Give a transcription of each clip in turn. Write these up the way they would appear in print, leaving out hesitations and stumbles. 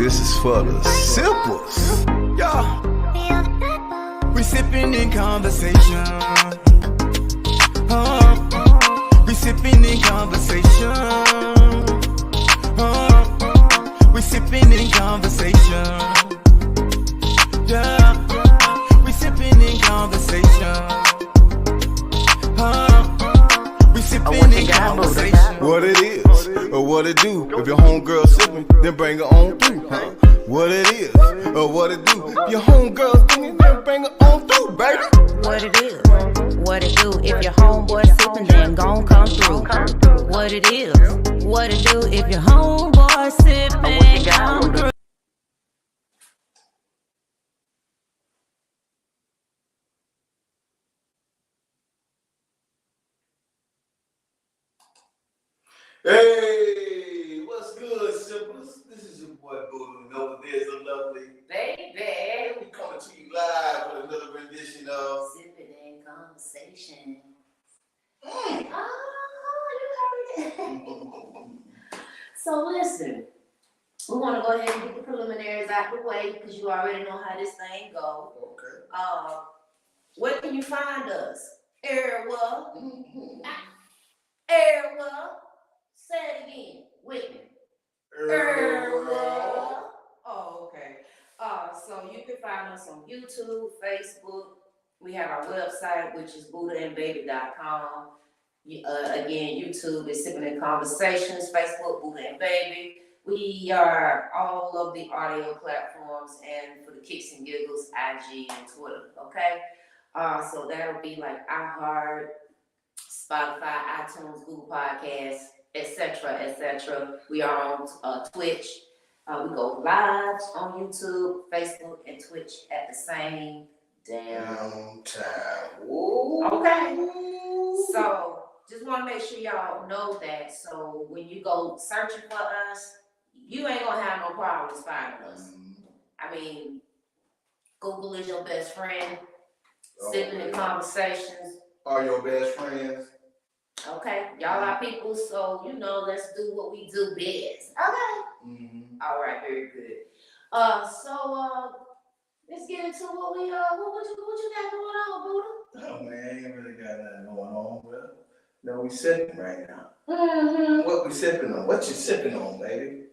This is for the Sippas. Yeah. We sipping in conversation. We sipping in conversation. We sipping in conversation. Yeah. We sipping in conversation. We sipping in conversation. What it is, or what it do. If your homegirl sipping, then bring her on through. What it is, or what it do. If your homegirl singing, then bring her on through, baby. What it is, what it do. If your homeboy sipping, then gon' come through. What it is, what it do. If your homeboy sipping, come through. Hey, what's good, Sippas? This is your boy Buddha, and over there's a lovely Baby, we coming to you live with another rendition of sipping in conversation. Mm. Oh, you heard it. So listen, we want to go ahead and get the preliminaries out the way because you already know how this thing goes. Okay. Where can you find us? Everywhere. Everywhere. Say it again with me. Everywhere. Oh, okay. So you can find us on YouTube, Facebook. We have our website, which is buddhaandbaby.com. Again, YouTube is Sipping in Conversations. Facebook, Buddha and Baby. We are all of the audio platforms, and for the kicks and giggles, IG and Twitter. Okay. So that'll be like iHeart, Spotify, iTunes, Google Podcasts, etc., etc. We are on Twitch. We go live on YouTube, Facebook, and Twitch at the same damn time. Okay. So just want to make sure y'all know that. So when you go searching for us, you ain't gonna have no problems finding us. I mean, Google is your best friend. Sipping in Conversations are your best friends. Okay, y'all are people, so you know, let's do what we do best. Okay. All right, very good. So let's get into what you got going on, Buddha? Oh man, ain't really got nothing going on. Well, no, we sipping right now. What we sipping on? What you sipping on, baby?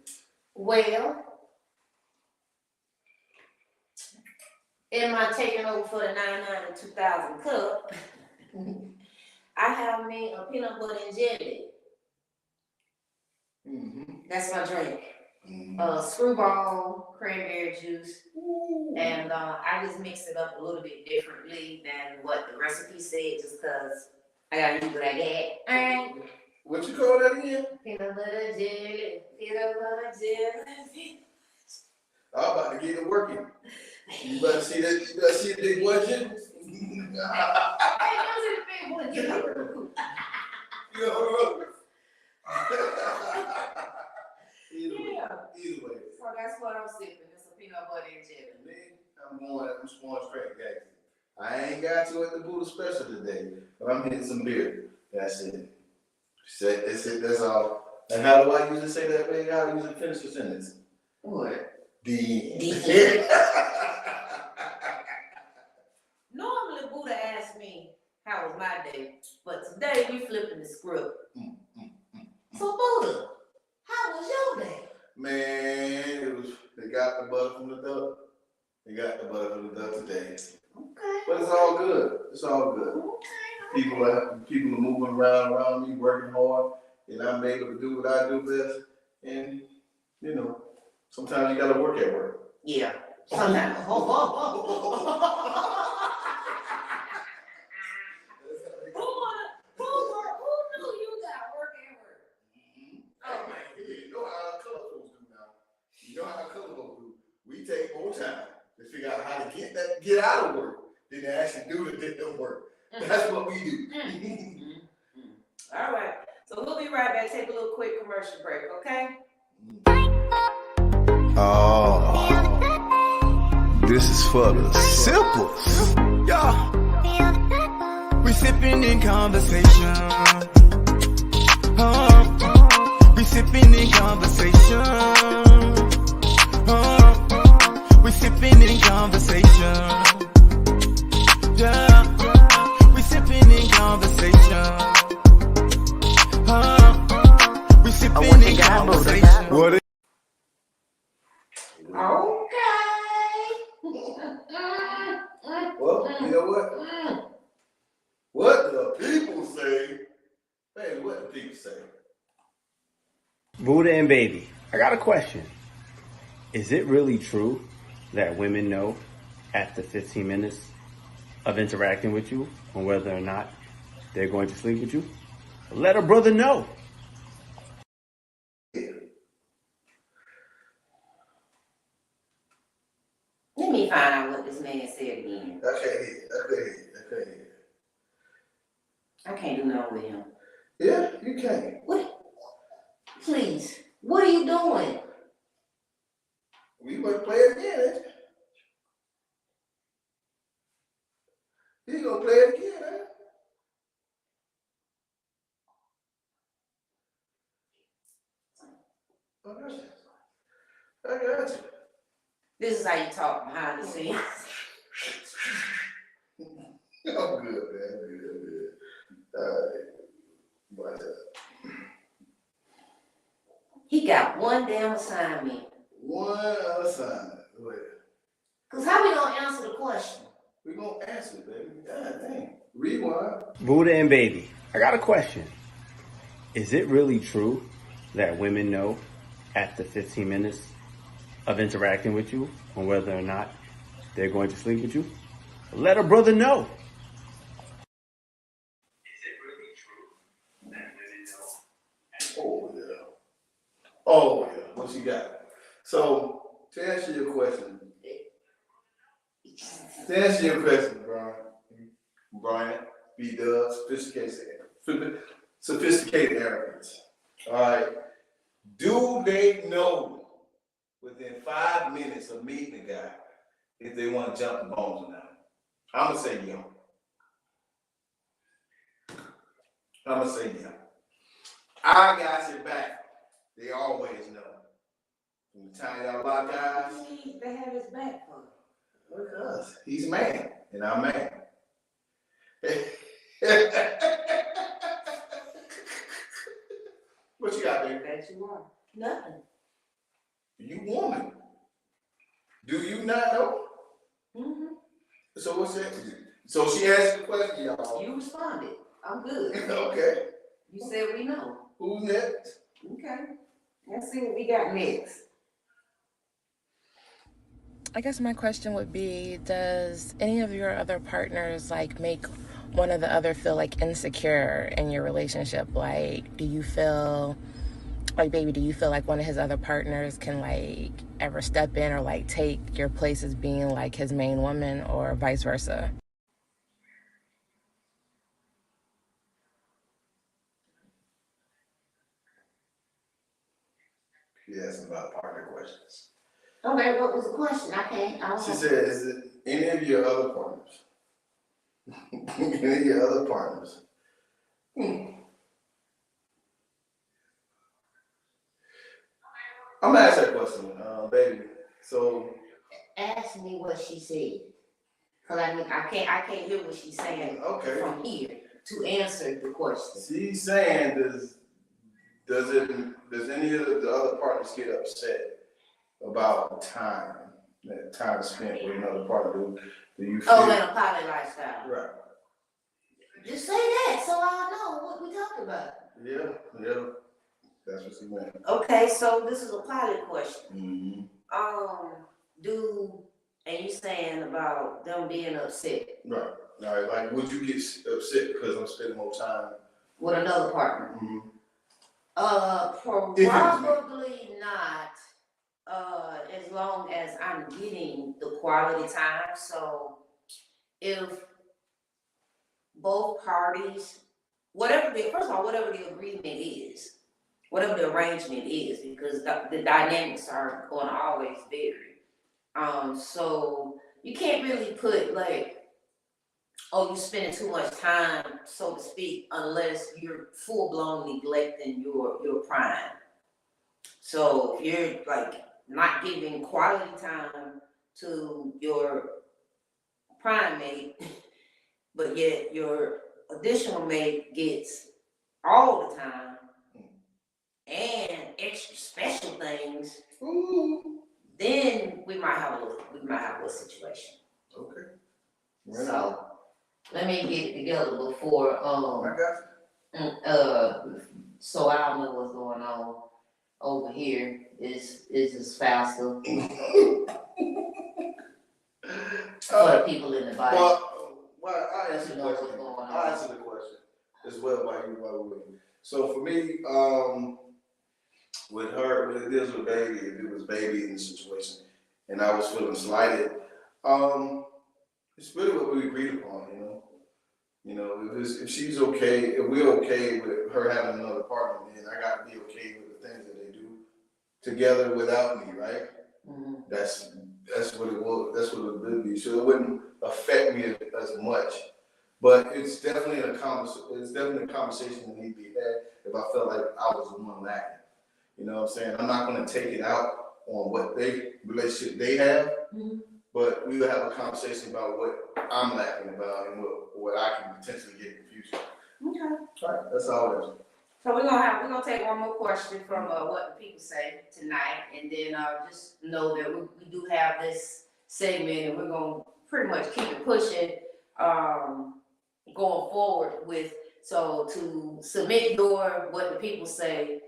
Well, am I taking over for the 99 and 2000 cup? I have me a peanut butter and jelly. That's my drink. Screwball, cranberry juice, and I just mix it up a little bit differently than what the recipe said, just because I gotta use what I got. What you call that again? Peanut butter jelly, peanut butter jelly. I'm about to get it working. You better see that. You better see the big boy jelly. Either way. So that's what I'm sipping. It's a peanut butter and jelly. I'm going straight, guys. I ain't got to at the Buddha special today, but I'm hitting some beer. That's it. That's it. That's all. And how do I usually say that, baby? How do I usually finish the sentence? What? The Normally, Buddha asks me, how was my day? But today, we flipping the script. So, Buddha, how was your day? Man, they got the butter from the duck. They got the butter from the duck today. Okay. But it's all good. It's all good. Okay. People are moving around me, working hard, and I'm able to do what I do best. And, you know, sometimes you got to work at work. Yeah. Sometimes. We take more time to figure out how to get out of work than to actually do the work. That's what we do. All right. So we'll be right back. Take a little quick commercial break, okay? Oh, this is for the Sippas. Yeah. We sipping in conversation. We sipping in conversation. and Baby, I got a question. Is it really true that women know after 15 minutes of interacting with you on whether or not they're going to sleep with you? Let a brother know. Let me find out what this man said again. Okay. I can't do nothing with him. Yeah, you can. What? Please, what are you doing? We want to play it again, eh? You gonna play it again, eh? I got you. This is how you talk behind the scenes. I'm good, man. I'm good. But, He got one damn assignment. one assignment. Cause how we gonna answer the question? We gonna answer it, baby. God dang. Rewind. Buddha and Baby, I got a question. Is it really true that women know after 15 minutes of interacting with you on whether or not they're going to sleep with you? Let a brother know. Is it really true that women know? Oh yeah. What you got? So to answer your question, Brian B. Dubs, sophisticated arrogance. All right. Do they know within 5 minutes of meeting the guy if they want to jump the bones or not? I'm gonna say yeah. I got your back. They always know. From the time y'all lock eyes. They have his back for. Because he's a man, and I'm man. What you got, baby? That you are. Nothing. You woman. Do you not know? Mm-hmm. So what's that? So she asked the question, y'all. You responded. I'm good. Okay. You said we know. Who's next? Okay. Let's see what we got next. I guess my question would be, does any of your other partners like make one or the other feel like insecure in your relationship? Like, do you feel like, baby, do you feel like one of his other partners can like ever step in or like take your place as being like his main woman, or vice versa? She asked about partner questions. Okay, what was the question? She said, is it any of your other partners? Any of your other partners? I'm gonna ask that question, baby. So Ask me what she said. Cause I can't hear what she's saying from here to answer the question. she's saying, does any of the other partners get upset about time spent with another partner? Do you feel? Oh, in a poly lifestyle. Right. Just say that so I'll know what we talking about. Yeah. That's what she meant. Okay, so this is a pilot Mm-hmm. question. And you saying about them being upset. Right. All right. Like, would you get upset because I'm spending more time with another partner? Mm-hmm. Probably not. As long as I'm getting the quality time. So if both parties, whatever the agreement is, whatever the arrangement is, because the dynamics are going to always vary. So you can't really put like, oh, you're spending too much time, so to speak, unless you're full blown neglecting your prime. So if you're like not giving quality time to your prime mate, but yet your additional mate gets all the time and extra special things, then we might have a situation. Okay. Right. So let me get it together before I got you. so I don't know what's going on. over here is just faster for the people in the body. Well, I answer the question. I answer the question as well while we're waiting. So for me, with her, when it deals with Baby, if it was Baby in the situation, and I was feeling slighted, it's really what we agreed upon, you know. You know, if she's okay, if we're okay with her having another partner, then I got to be okay with the things that they do together without me, right? Mm-hmm. That's what it was. That's what it would be. So it wouldn't affect me as much. But it's definitely a conversation that needs to be had if I felt like I was the one lacking. You know what I'm saying? I'm not going to take it out on what relationship they have, Mm-hmm. but we will have a conversation about what I'm lacking about and what I can potentially get in the future. Okay. All right, that's all it is. So we're gonna take one more question from what the people say tonight, and then just know that we do have this segment, and we're gonna pretty much keep it pushing going forward with. So to submit what the people say,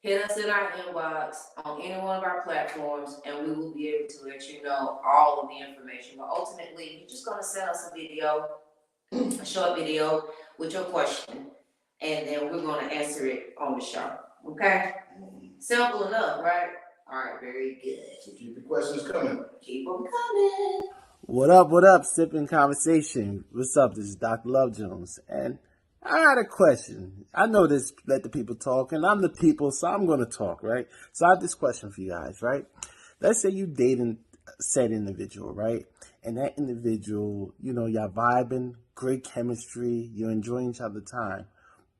hit us in our inbox on any one of our platforms, and we will be able to let you know all of the information. But ultimately, you're just gonna send us a short video with your question, and then we're going to answer it on the show. Okay? Simple enough, right? All right, very good. So keep your questions coming. Keep them coming. What up, Sipping Conversation. What's up? This is Dr. Love Jones. And I got a question. I know this, let the people talk, and I'm the people, so I'm going to talk, right? So I have this question for you guys, right? Let's say you dating said individual, right? And that individual, you know, y'all vibing, great chemistry, you're enjoying each other's time.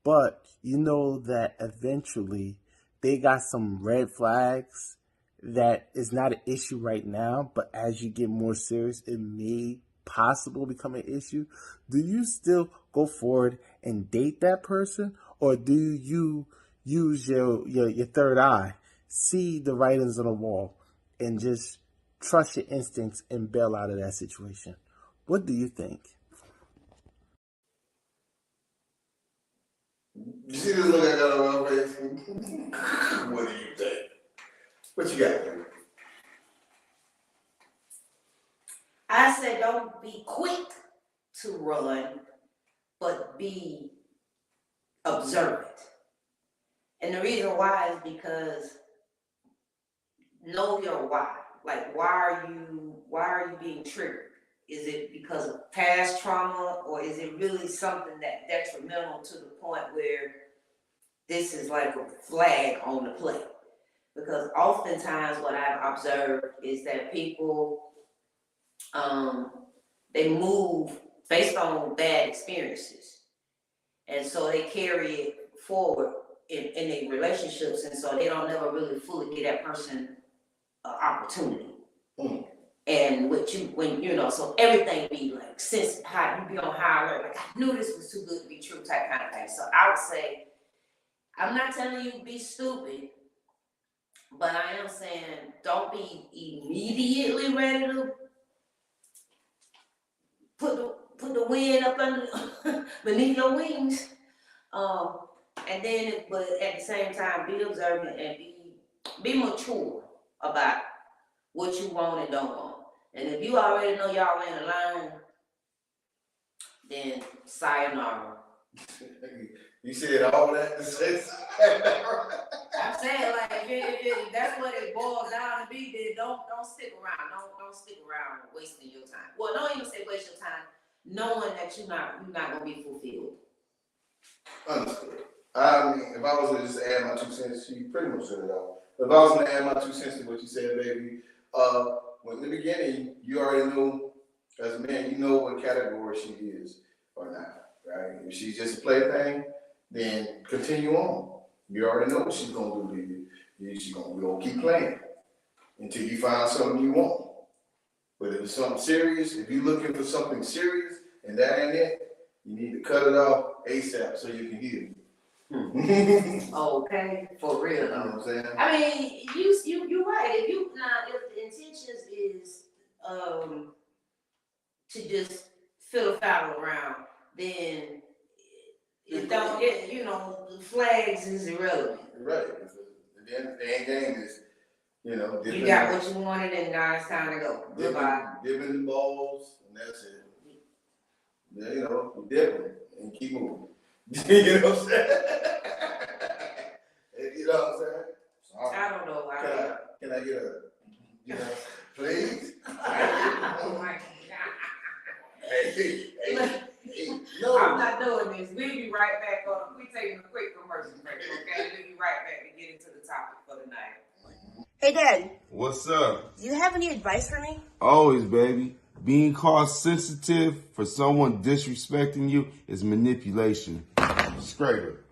But you know that eventually they got some red flags that is not an issue right now, but as you get more serious, it may possibly become an issue. Do you still go forward and date that person, or do you use your third eye, see the writings on the wall, and just trust your instincts and bail out of that situation? What do you think? You see this look I got on my face? What do you think? What you got, baby? I said don't be quick to run, but be observant. And the reason why is because know your why. Like, why are you being triggered? Is it because of past trauma, or is it really something that's detrimental to the point where this is like a flag on the play? Because oftentimes what I've observed is that people, they move based on bad experiences. And so they carry it forward in their relationships, and so they don't never really fully give that person an opportunity. And when you know, so everything be like, since high, you be on high alert, like I knew this was too good to be true type kind of thing. So I would say, I'm not telling you be stupid, but I am saying don't be immediately ready to put the wind up under beneath your wings. And then, but at the same time, be observant and be mature about what you want and don't want. And if you already know y'all ain't aligned, then sayonara. You said all that to say sayonara. I'm saying, like, if that's what it boils down to be, then don't stick around. Don't stick around wasting your time. Well, don't even say waste your time, knowing that you're not gonna be fulfilled. Understood. I mean, if I was to just add my 2 cents, you pretty much said it all. If I was to add my 2 cents to what you said, baby, well, in the beginning, you already know, as a man, you know what category she is or not, right? If she's just a plaything, then continue on. You already know what she's gonna do to you. She's gonna keep playing until you find something you want. But if it's something serious, if you're looking for something serious and that ain't it, you need to cut it off ASAP so you can heal. Okay, for real. You know what I'm saying? I mean, you're right. If the intentions is to just fiddle faddle around, then the flags is irrelevant. Right. then the end game is, you know, You got what you wanted, and now it's time to go. Goodbye. Dipping the balls, and that's it. Yeah, you know, dipping and keep moving. You know what I'm saying? You know what I'm saying? Sorry. I don't know why. Can I get a, you know, please? Oh my God. Hey, no. I'm not doing this. We'll be right back on. We're taking a quick commercial break, okay? We'll be right back to get into the topic for the night. Hey, Dad. What's up? Do you have any advice for me? Always, baby. Being cost sensitive for someone disrespecting you is manipulation. Scraper.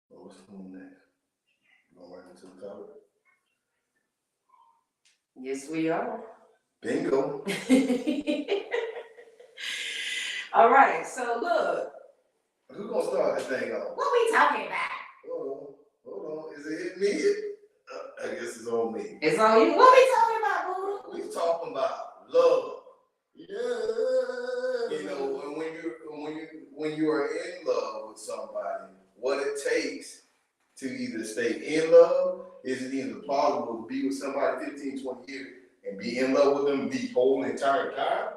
What's on next? Going right into the topic. Yes, we are. Bingo. All right, so look. Who's gonna start this thing off? What we talking about? Hold on. Is it me? I guess it's on me. It's on you. What we talking about, Buddha? We talking about love. Love. You know, when you are in love with somebody, what it takes to either stay in love, is it either plausible to be with somebody 15, 20 years and be in love with them the whole entire time?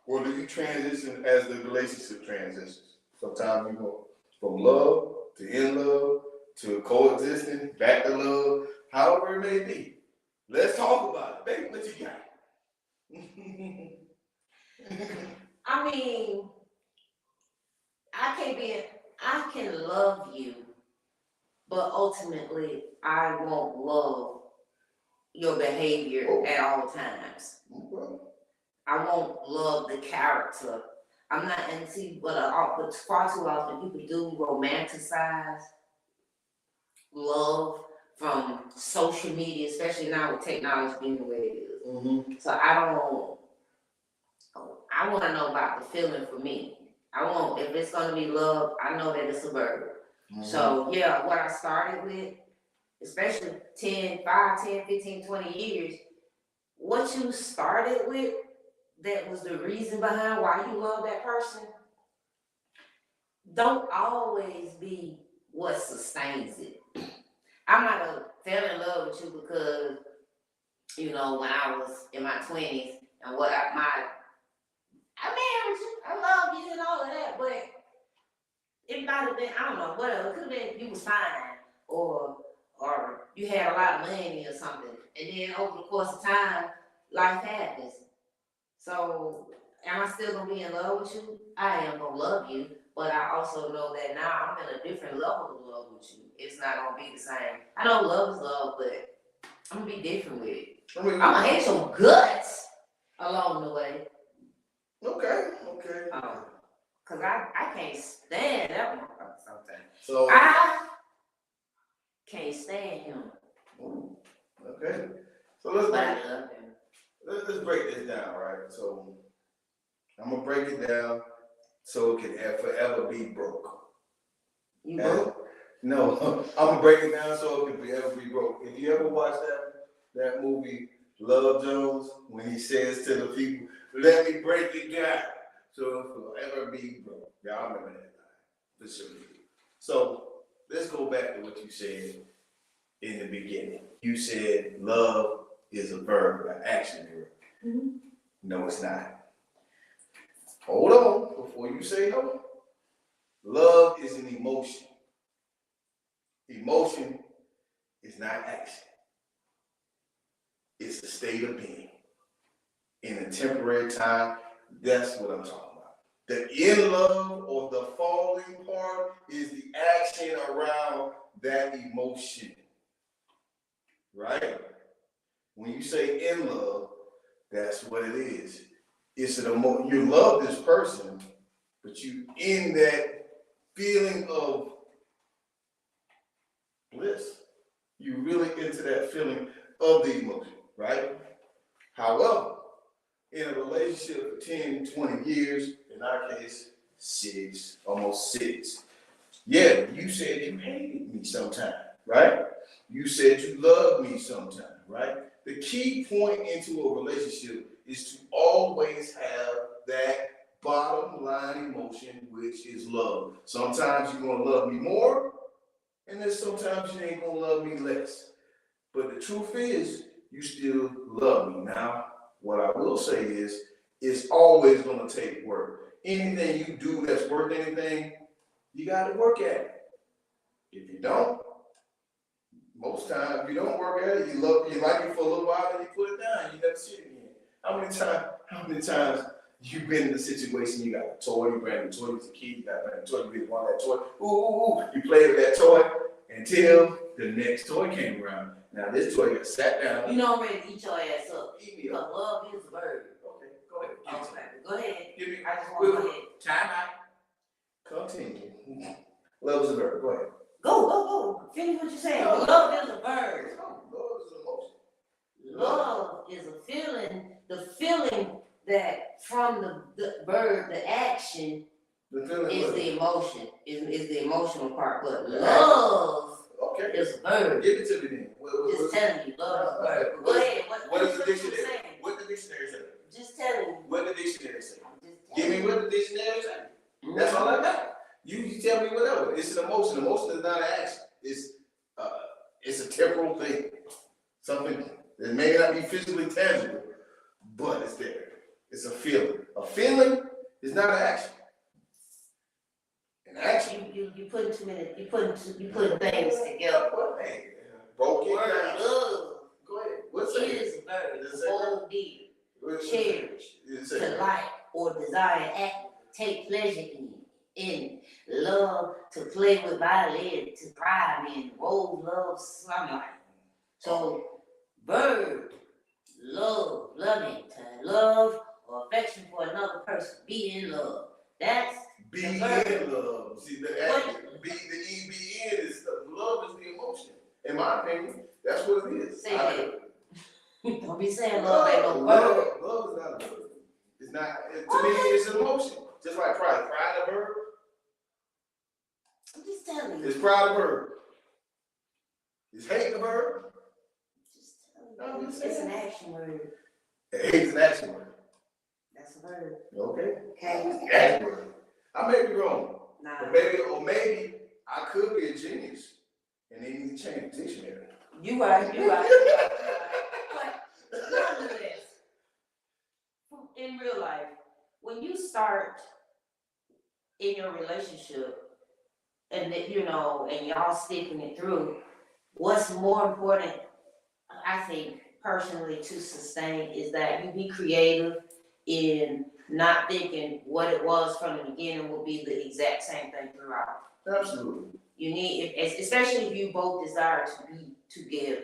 Or do you transition as the relationship transitions? Sometimes you go from love to in love to coexisting, back to love, however it may be. Let's talk about it. Baby, what you got? I mean, I can love you, but ultimately I won't love your behavior at all times. I won't love the character. I'm not into, but far too often people do romanticize love from social media, especially now with technology being the way it is. Mm-hmm. So I want to know about the feeling for me. If it's going to be love, I know that it's a verb. Mm-hmm. So yeah, what I started with, especially 5, 10, 15, 20 years, what you started with, that was the reason behind why you love that person, don't always be what sustains it. I might have fell in love with you because, you know, when I was in my 20s and I married you, I love you and all of that, but it might have been, I don't know, whatever. It could have been you was fine or you had a lot of money or something. And then over the course of time, life happens. So am I still gonna be in love with you? I am gonna love you, but I also know that now I'm at a different level of love with you. It's not gonna be the same. I know love is love, but I'm gonna be different with it. I'm gonna hate your guts along the way. Okay. Cause I can't stand that one sometimes. So I can't stand him. Okay. So let's But I love him. Let's break this down, right? So I'm gonna break it down so it can forever be broke. You broke? No, I'm gonna break it down so it can forever be broke. If you ever watch that movie Love Jones, when he says to the people, "Let me break it down so it will forever be broke." Y'all remember that line? For sure. So let's go back to what you said in the beginning. You said love is a verb, an action verb. Mm-hmm. No, it's not. Hold on before you say no. Love is an emotion. Emotion is not action. It's a state of being. In a temporary time, that's what I'm talking about. The in love or the falling part is the action around that emotion. Right? When you say in love, that's what it is. It's an emotion. You love this person, but you in that feeling of bliss. You really into that feeling of the emotion, right? However, in a relationship for 10, 20 years, in our case, almost six. Yeah, you said you hated me sometime, right? You said you loved me sometime, right? The key point into a relationship is to always have that bottom line emotion, which is love. Sometimes you're going to love me more, And then sometimes you ain't gonna love me less. But the truth is, you still love me. Now, what I will say is, it's always gonna take work. Anything you do that's worth anything, you gotta work at it. If you don't, most times you don't work at it, you like it for a little while, and you put it down, you never see it again. How many times you've been in a situation, you got a toy, you bring the toy as a kid, you got a toy, you really want that toy, ooh, you play with that toy until the next toy came around. Now this toy got sat down. You know I'm ready to eat your ass up. Eat me up. But love is a bird. Okay, go ahead. Go ahead. Give me. I just want to go ahead. Time out. Continue. Love is a bird. Go ahead. Go. Finish what you're saying. No. Love is a bird. Love is an emotion. Love is a feeling. The feeling that from the bird, the action The feeling is love. the emotion. Is the emotional part. But love is a bird. Give it to me then. Just telling you, love is a bird. Go ahead. What is the what you dictionary? saying? What the dictionary say? Just telling you. What the dictionary say? Just Give telling me what the dictionary say. That's all I got. You tell me whatever. It's an emotion. Emotion is not an action. It's a temporal thing. Something that may not be physically tangible, but it's there. It's a feeling. A feeling is not an action. An action. You putting too many. You putting things together. What thing? Broke it Word down. love Go ahead. What's is it? a bird. Does it Hold dear, cherish, to like or desire, act, take pleasure in love, to play with violin, to thrive in, rose, love, sunlight. So, bird, love, loving, to love or affection for another person, be in love. That's Be the in bird. love. See, the E-B-N is love is the emotion. In my opinion, that's what it is. Say that. Don't be saying love ain't no bird. Love is not a bird. It's not. To me, it's an emotion. Just like pride. Pride a bird. I'm just telling you. Is pride a bird? Is hate a bird? Just telling you. It's an action word. Hate is an action word. That's a word. Okay. Okay. Action word. I may be wrong. Nah. Or maybe I could be a genius and they need to change the dictionary. You right. But nonetheless, in real life, when you start in your relationship and that and y'all sticking it through, what's more important, I think personally, to sustain is that you be creative in not thinking what it was from the beginning will be the exact same thing throughout. Absolutely. You need, especially if you both desire to be together.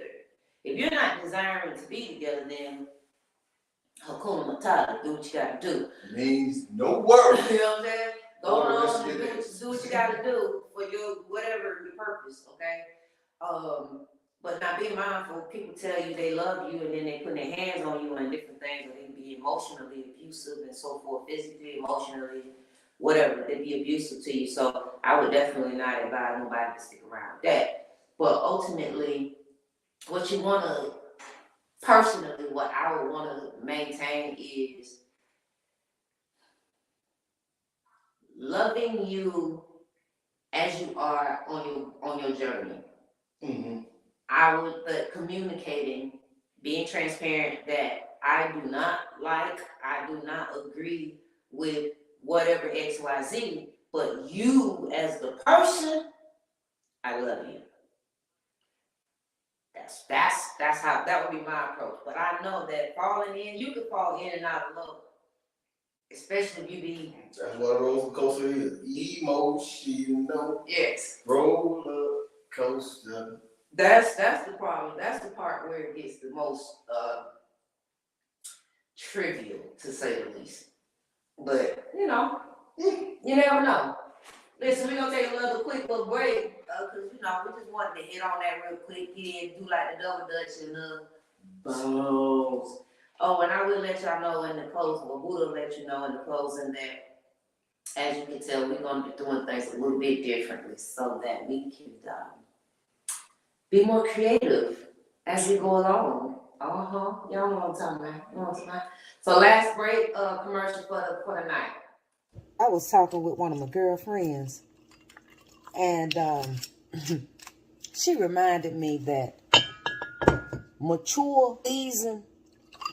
If you're not desiring to be together, then Hakuna Matata, do what you gotta do. Means no work. You know what I'm saying? Go on and Yes, do what you gotta do for your whatever your purpose, okay? But now be mindful, people tell you they love you and then they put their hands on you on different things, or they can be emotionally abusive and so forth, physically, emotionally, whatever, they be abusive to you. So I would definitely not advise nobody to stick around that. But ultimately, what you wanna, personally, what I would wanna maintain is loving you as you are on your journey. Mm-hmm. I would, but communicating, being transparent that I do not agree with whatever XYZ, but you as the person, I love you. That's how that would be my approach. But I know that falling in, you could fall in and out of love. Especially if you be. That's what a roller coaster is. Emotional. Yes. Roller coaster. That's the problem. That's the part where it gets the most trivial, to say the least. But you never know. Listen, we're gonna take another quick little break because we just wanted to hit on that real quick here, do like the double dutch and bones. Oh, and I will let y'all know in the closing, or Buddha will let you know in the closing that, as you can tell, we're gonna be doing things a little bit differently so that we can be more creative as we go along. Y'all know what I'm talking about. So last break, commercial for the night. I was talking with one of my girlfriends, and She reminded me that mature, seasoned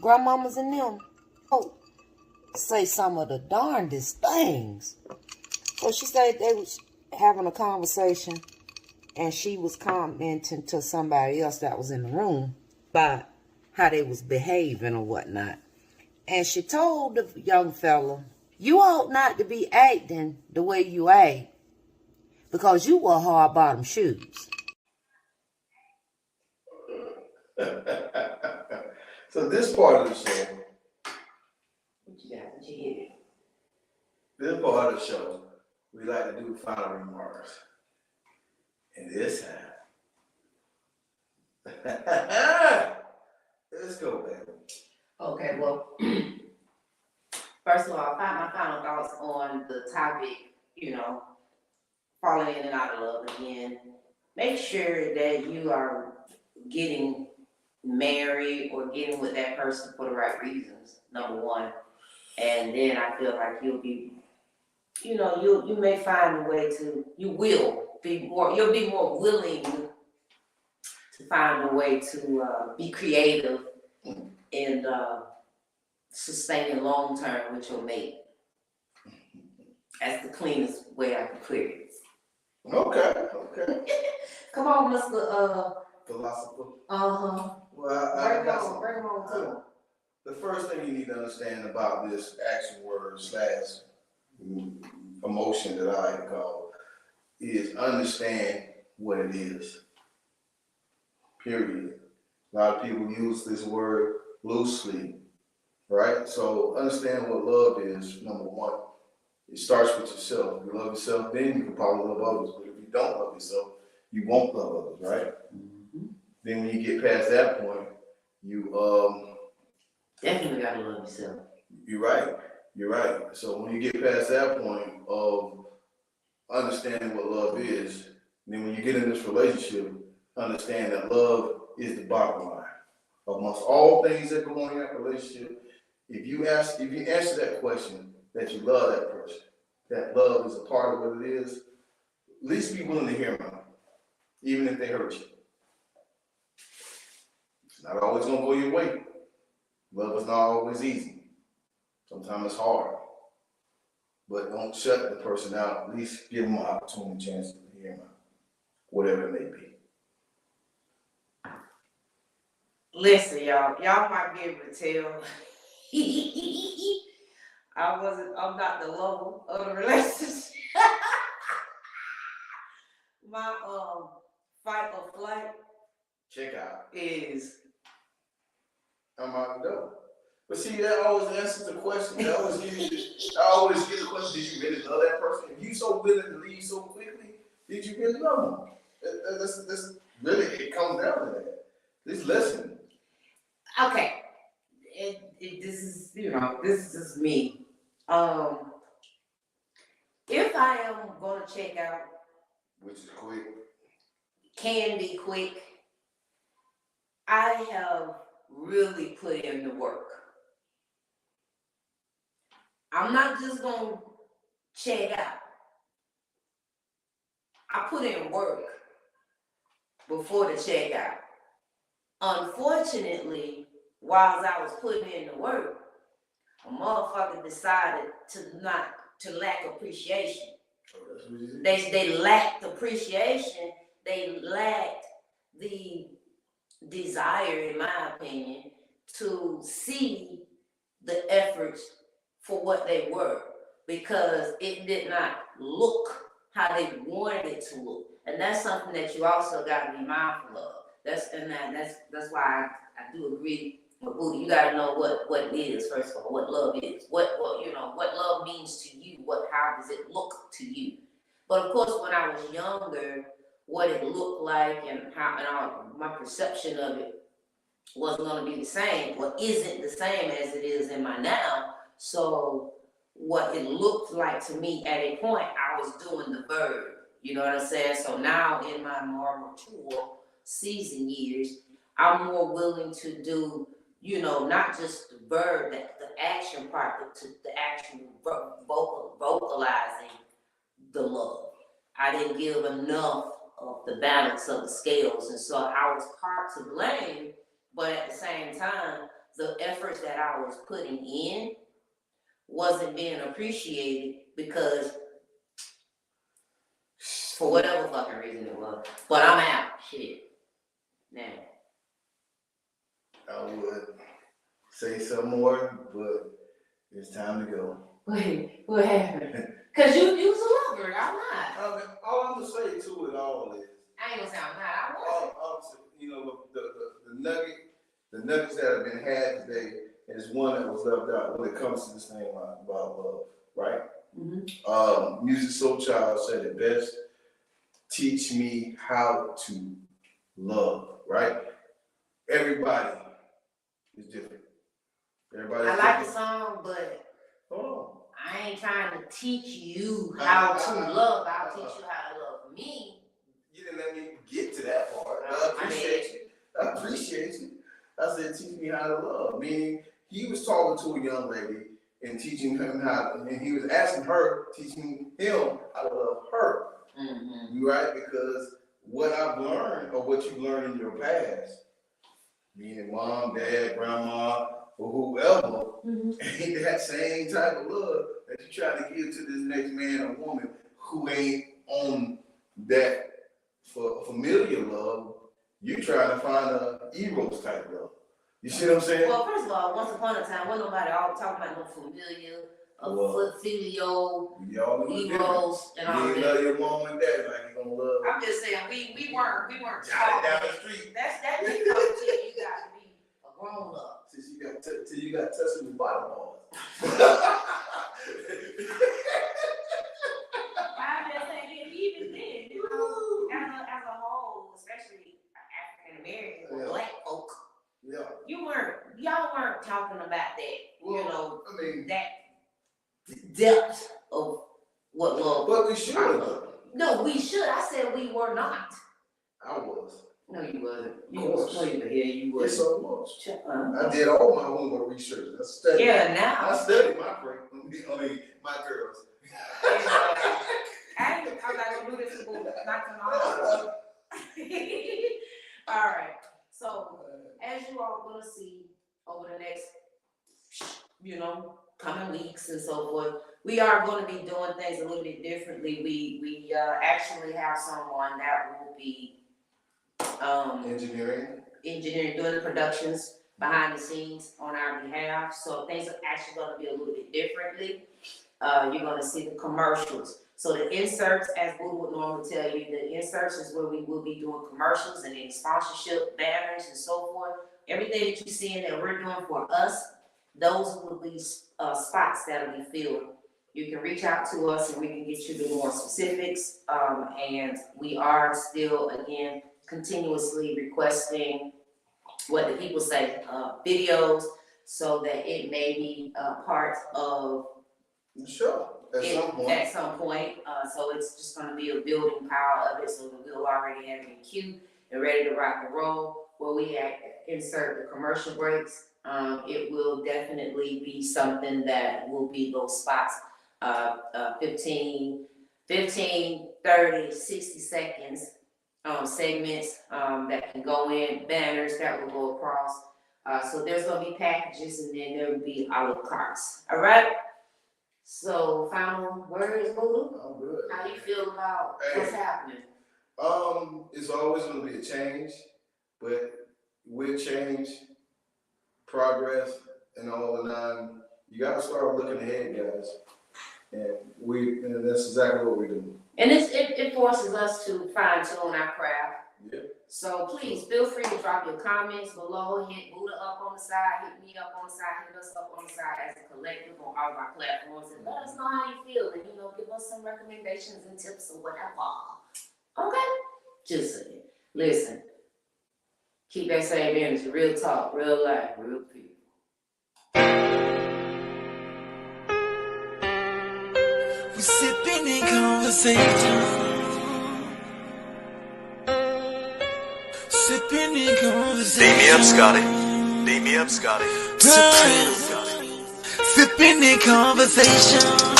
grandmamas and them say some of the darndest things. So she said they was having a conversation and she was commenting to somebody else that was in the room about how they was behaving or whatnot. And she told the young fella, you ought not to be acting the way you act because you wear hard bottom shoes. So this part of the show, What you got? What you hear? this part of the show, we like to do final remarks. And this time, let's go, baby. Okay, well, first of all, my final thoughts on the topic, falling in and out of love again. Make sure that you are getting married or getting with that person for the right reasons, number one. And then I feel like you'll be, you may find a way to, you'll be more willing to find a way to be creative and sustaining long term with your mate. That's the cleanest way I can put it. Okay. Come on, Mr. Philosopher. Uh-huh. Well, I got some. Bring him on to him. The first thing you need to understand about this action word / emotion that I call is understand what it is. Period. A lot of people use this word loosely, right? So understand what love is, number one. It starts with yourself. If you love yourself, then you can probably love others. But if you don't love yourself, you won't love others, right? Mm-hmm. Then when you get past that point, you definitely gotta love yourself. You're right. So when you get past that point of understanding what love is, then when you get in this relationship, understand that love is the bottom line. Amongst all things that go on in that relationship, if you answer that question, that you love that person, that love is a part of what it is, at least be willing to hear them out, even if they hurt you. It's not always gonna go your way. Love is not always easy. Sometimes it's hard. But don't shut the person out. At least give them an opportunity, chance to hear them out, whatever it may be. Listen, y'all might be able to tell. I'm not the lover of the relationship. My fight or flight Check out. is I'm out the door. But see, that always answers the question. I always get the question, did you really love that person? If you so willing to leave so quickly, did you really love them? That's really, it comes down to that. Just listen. okay. This is me. If I am gonna check out, Which is quick. can be quick, I have really put in the work. I'm not just gonna check out. I put in work before the checkout. Unfortunately, while I was putting in the work, a motherfucker decided to lack appreciation. They lacked appreciation. They lacked the desire, in my opinion, to see the efforts for what they were, because it did not look how they wanted it to look. And that's something that you also got to be mindful of. That's why I do agree with Booty. You got to know what it is, first of all, what love is, what love means to you, how does it look to you. But of course, when I was younger, what it looked like and my perception of it wasn't going to be the same, or isn't the same as it is in my now. So what it looked like to me at a point, I was doing the verb. You know what I'm saying? So now in my more mature season years, I'm more willing to do, not just the verb, the action part, but the actual vocalizing the love. I didn't give enough the balance of the scales. And so I was part to blame, but at the same time, the efforts that I was putting in wasn't being appreciated because for whatever fucking reason it was. But I'm out. Shit. Now. I would say some more, but it's time to go. Wait, what happened? Cause you was a lover, I'm not. All I'm gonna say to it all is, I ain't gonna say I'm not. I wasn't. you know, the nuggets that have been had today is one that was left out when it comes to this thing about love, right? Mm-hmm. Music Soul Child said it best. Teach me how to love, right? Everybody is different. Everybody. I like the song, but hold on. I ain't trying to teach you how to love. I'll teach you how to love me. You didn't let me get to that part. I appreciate you. I said, teach me how to love. Meaning, he was talking to a young lady and teaching him how, and he was asking her, teaching him how to love her. Mm-hmm. You right? Because what I've learned, or what you learned in your past, meaning mom, dad, grandma, or whoever, ain't that same type of love that you try to give to this next man or woman who ain't on that for familiar love. You trying to find a Eros type love. You see what I'm saying? Well, first of all, once upon a time, wasn't nobody all talking about no familiar, filial, Eros, and all that. You love your mom and dad like you gonna love. I'm just saying, we weren't talking down the street. That didn't come till you got to be a grown up. Till you got touched with bottom balls. I'm just saying, even then, you know, as a whole, especially African Americans or Black folk, y'all weren't talking about that. Well, you know, I mean, that depth of what love. But we should. No, we should. I said we were not. I was. No, you wasn't. You was. No, you wasn't. Yes, I was. I did all my homework research. I studied. Yeah, now. I studied my my girls. I'm not gonna do this for not tomorrow. All right. So, as you all gonna see over the next, coming weeks and so forth, we are going to be doing things a little bit differently. We actually have someone that will be engineering, doing the productions behind the scenes on our behalf. So things are actually going to be a little bit differently. You're going to see the commercials. So the inserts, as Buddha would normally tell you, the inserts is where we will be doing commercials and any sponsorship banners and so forth. Everything that you're seeing that we're doing for us, those will be spots that will be filled. You can reach out to us and we can get you the more specifics. And we are still, again, continuously requesting what the people say, videos, so that it may be part of. Sure. At some point. So it's just going to be a building pile of it, so that we'll already have it in queue and ready to rock and roll. Where we insert the commercial breaks, it will definitely be something that will be those spots, 15, 30, 60 seconds segments that can go in, banners that will go across. So there's going to be packages, and then there will be a la cartes. All right? So, final words, Boo? I'm good. How do you feel about what's happening? It's always going to be a change, but with change, progress, and all the nine, you got to start looking ahead, guys. And that's exactly what we're doing. And it forces us to fine tune our craft. Yeah. So please feel free to drop your comments below, hit Buddha up on the side, hit me up on the side, hit us up on the side as a collective on all of our platforms, and let us know how you feel, and give us some recommendations and tips or whatever. Okay? Just saying. Listen. Keep that same energy, real talk, real life, real people. We sipping in conversation. Sipping in conversation. Beat me up, Scotty. Beat me up, Scotty. Sipping in conversation.